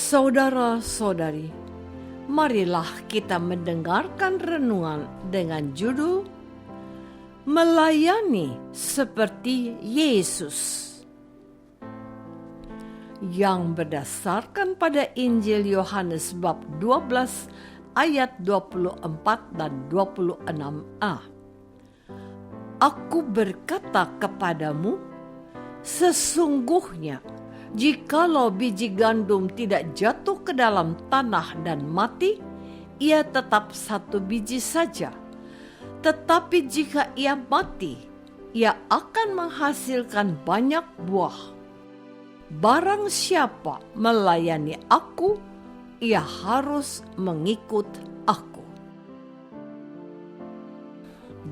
Saudara-saudari, marilah kita mendengarkan renungan dengan judul Melayani seperti Yesus, yang berdasarkan pada Injil Yohanes bab 12 ayat 24 dan 26a. Aku berkata kepadamu, sesungguhnya jikalau biji gandum tidak jatuh ke dalam tanah dan mati, ia tetap satu biji saja. Tetapi jika ia mati, ia akan menghasilkan banyak buah. Barang siapa melayani aku, ia harus mengikut aku.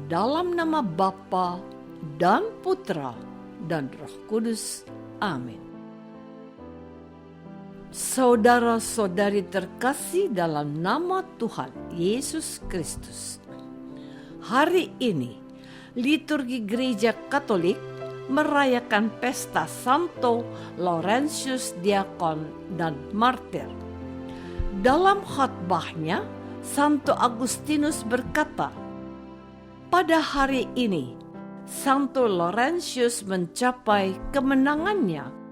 Dalam nama Bapa dan Putra dan Roh Kudus. Amin. Saudara-saudari terkasih dalam nama Tuhan Yesus Kristus. Hari ini, liturgi Gereja Katolik merayakan pesta Santo Laurentius Diakon dan Martir. Dalam khotbahnya, Santo Agustinus berkata, pada hari ini, Santo Laurentius mencapai kemenangannya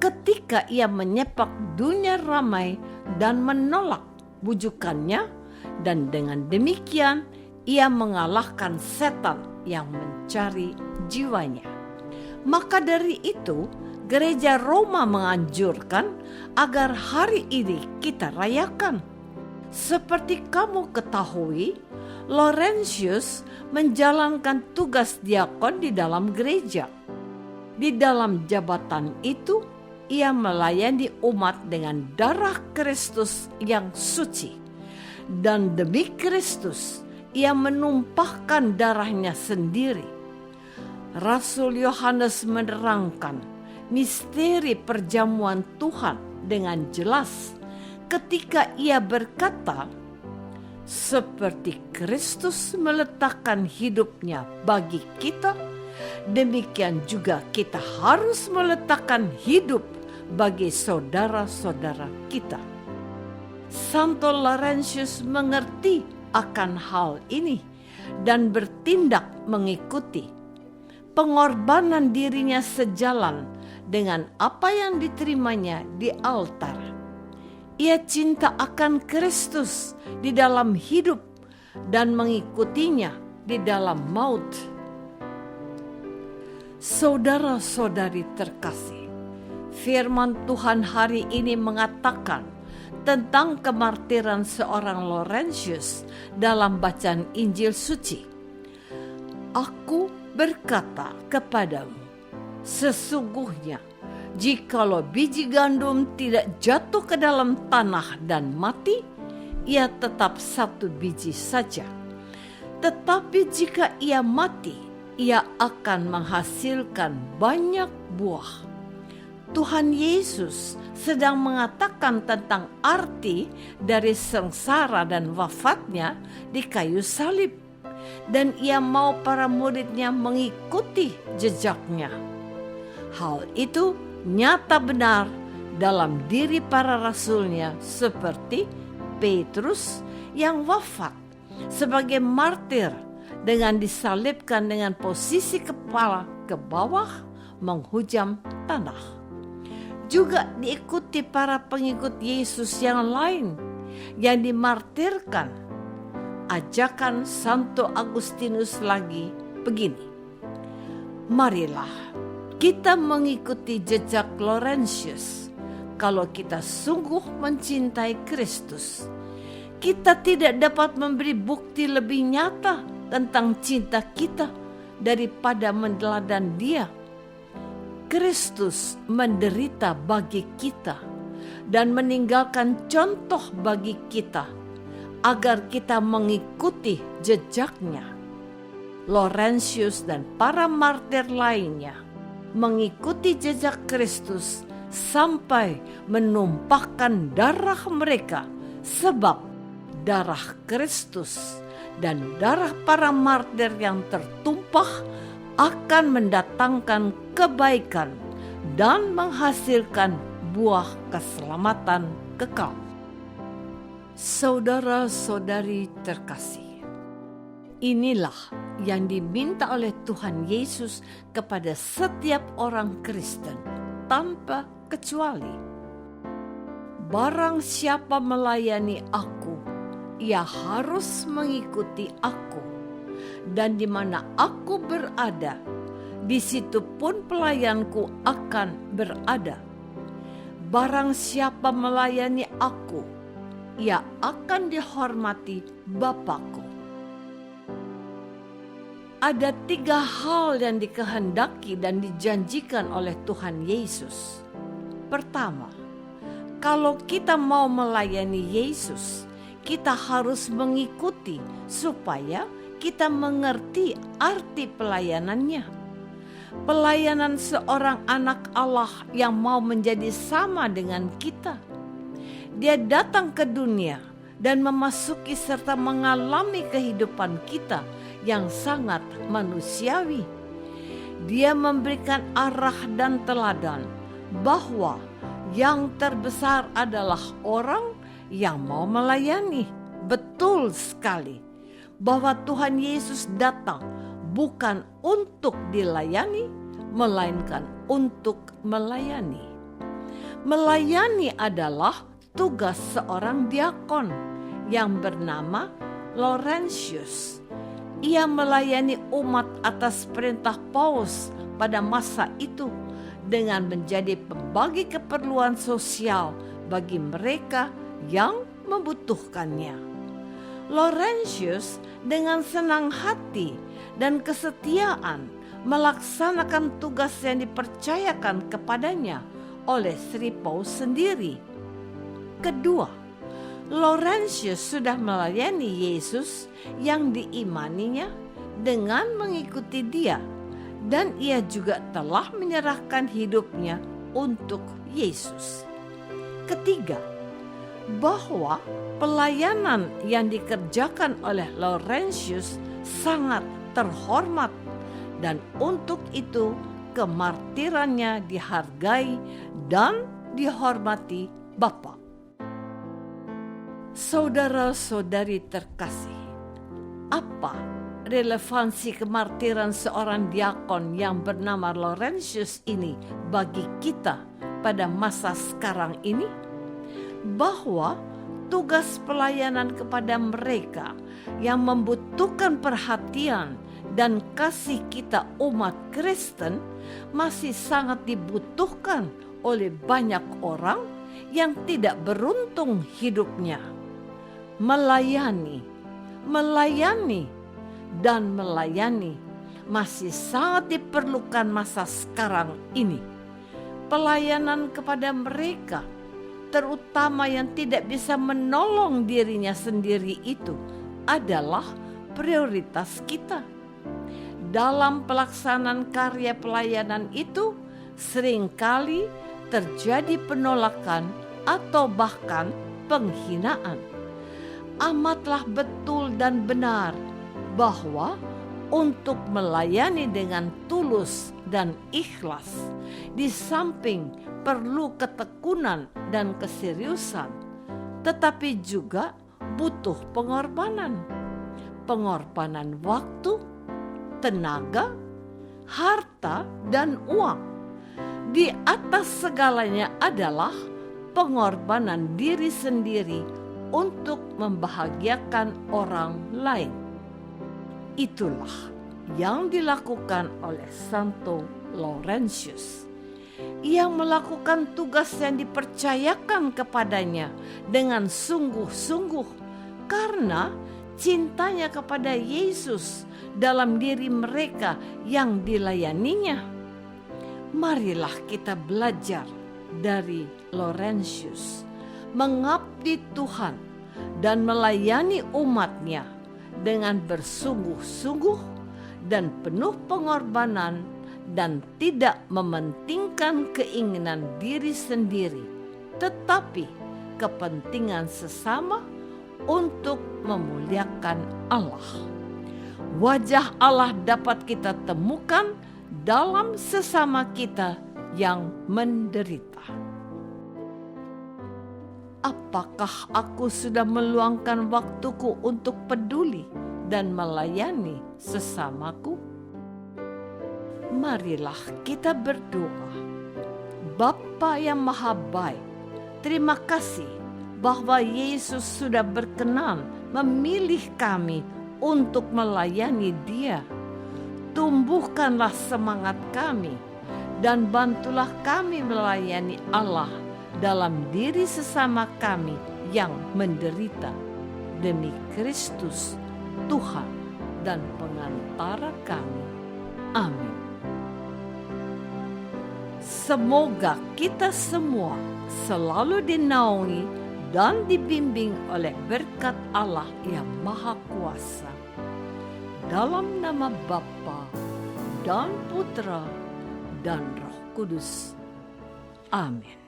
ketika ia menyepak dunia ramai dan menolak bujukannya, dan dengan demikian ia mengalahkan setan yang mencari jiwanya. Maka dari itu, Gereja Roma menganjurkan agar hari ini kita rayakan. Seperti kamu ketahui, Laurentius menjalankan tugas diakon di dalam gereja. Di dalam jabatan itu, ia melayani umat dengan darah Kristus yang suci. Dan demi Kristus, ia menumpahkan darahnya sendiri. Rasul Yohanes menerangkan misteri perjamuan Tuhan dengan jelas ketika ia berkata, seperti Kristus meletakkan hidupnya bagi kita, demikian juga kita harus meletakkan hidup bagi saudara-saudara kita. Santo Laurentius mengerti akan hal ini dan bertindak mengikuti. Pengorbanan dirinya sejalan dengan apa yang diterimanya di altar. Ia cinta akan Kristus di dalam hidup dan mengikutinya di dalam maut. Saudara-saudari terkasih, firman Tuhan hari ini mengatakan tentang kemartiran seorang Laurentius dalam bacaan Injil suci. Aku berkata kepadamu, sesungguhnya jikalau biji gandum tidak jatuh ke dalam tanah dan mati, ia tetap satu biji saja. Tetapi jika ia mati, ia akan menghasilkan banyak buah. Tuhan Yesus sedang mengatakan tentang arti dari sengsara dan wafatnya di kayu salib, dan ia mau para muridnya mengikuti jejaknya. Hal itu nyata benar dalam diri para rasulnya, seperti Petrus yang wafat sebagai martir dengan disalibkan dengan posisi kepala ke bawah menghujam tanah. Juga diikuti para pengikut Yesus yang lain yang dimartirkan. Ajakan Santo Agustinus lagi begini, marilah kita mengikuti jejak Laurentius. Kalau kita sungguh mencintai Kristus, kita tidak dapat memberi bukti lebih nyata tentang cinta kita daripada meneladani Dia. Kristus menderita bagi kita dan meninggalkan contoh bagi kita agar kita mengikuti jejaknya. Laurentius dan para martir lainnya mengikuti jejak Kristus sampai menumpahkan darah mereka, sebab darah Kristus dan darah para martir yang tertumpah akan mendatangkan kebaikan dan menghasilkan buah keselamatan kekal. Saudara-saudari terkasih, inilah yang diminta oleh Tuhan Yesus kepada setiap orang Kristen tanpa kecuali. Barang siapa melayani aku, ia harus mengikuti aku, dan di mana aku berada, di situ pun pelayanku akan berada. Barang siapa melayani aku, ia akan dihormati Bapa-Ku. Ada 3 hal yang dikehendaki dan dijanjikan oleh Tuhan Yesus. Pertama, kalau kita mau melayani Yesus, kita harus mengikuti supaya kita mengerti arti pelayanannya. Pelayanan seorang anak Allah yang mau menjadi sama dengan kita. Dia datang ke dunia dan memasuki serta mengalami kehidupan kita yang sangat manusiawi. Dia memberikan arah dan teladan bahwa yang terbesar adalah orang yang mau melayani. Betul sekali bahwa Tuhan Yesus datang bukan untuk dilayani, melainkan untuk melayani. Melayani adalah tugas seorang diakon yang bernama Laurentius. Ia melayani umat atas perintah Paus pada masa itu dengan menjadi pembagi keperluan sosial bagi mereka yang membutuhkannya. Laurentius dengan senang hati dan kesetiaan melaksanakan tugas yang dipercayakan kepadanya oleh Sri Paus sendiri. Kedua, Laurentius sudah melayani Yesus yang diimaninya dengan mengikuti Dia, dan ia juga telah menyerahkan hidupnya untuk Yesus. Ketiga, bahwa pelayanan yang dikerjakan oleh Laurentius sangat terhormat, dan untuk itu kemartirannya dihargai dan dihormati Bapa. Saudara-saudari terkasih, apa relevansi kemartiran seorang diakon yang bernama Laurentius ini bagi kita pada masa sekarang ini? Bahwa tugas pelayanan kepada mereka yang membutuhkan perhatian dan kasih kita umat Kristen masih sangat dibutuhkan oleh banyak orang yang tidak beruntung hidupnya. Melayani masih sangat diperlukan masa sekarang ini. Pelayanan kepada mereka, terutama yang tidak bisa menolong dirinya sendiri, itu adalah prioritas kita. Dalam pelaksanaan karya pelayanan itu, seringkali terjadi penolakan atau bahkan penghinaan. Amatlah betul dan benar bahwa untuk melayani dengan tulus dan ikhlas, di samping perlu ketekunan dan keseriusan, tetapi juga butuh pengorbanan. Pengorbanan waktu, tenaga, harta, dan uang. Di atas segalanya adalah pengorbanan diri sendiri untuk membahagiakan orang lain. Itulah yang dilakukan oleh Santo Laurentius. Ia melakukan tugas yang dipercayakan kepadanya dengan sungguh-sungguh karena cintanya kepada Yesus dalam diri mereka yang dilayaninya. Marilah kita belajar dari Laurentius, mengabdi Tuhan dan melayani umatnya dengan bersungguh-sungguh dan penuh pengorbanan, dan tidak mementingkan keinginan diri sendiri, tetapi kepentingan sesama untuk memuliakan Allah. Wajah Allah dapat kita temukan dalam sesama kita yang menderita. apakah aku sudah meluangkan waktuku untuk peduli dan melayani sesamaku? Marilah kita berdoa. Bapa yang Maha Baik, terima kasih bahwa Yesus sudah berkenan memilih kami untuk melayani Dia. Tumbuhkanlah semangat kami dan bantulah kami melayani Allah dalam diri sesama kami yang menderita. Demi Kristus, Tuhan dan pengantara kami. Amin. Semoga kita semua selalu dinaungi dan dibimbing oleh berkat Allah yang Maha Kuasa. Dalam nama Bapa dan Putra dan Roh Kudus. Amin.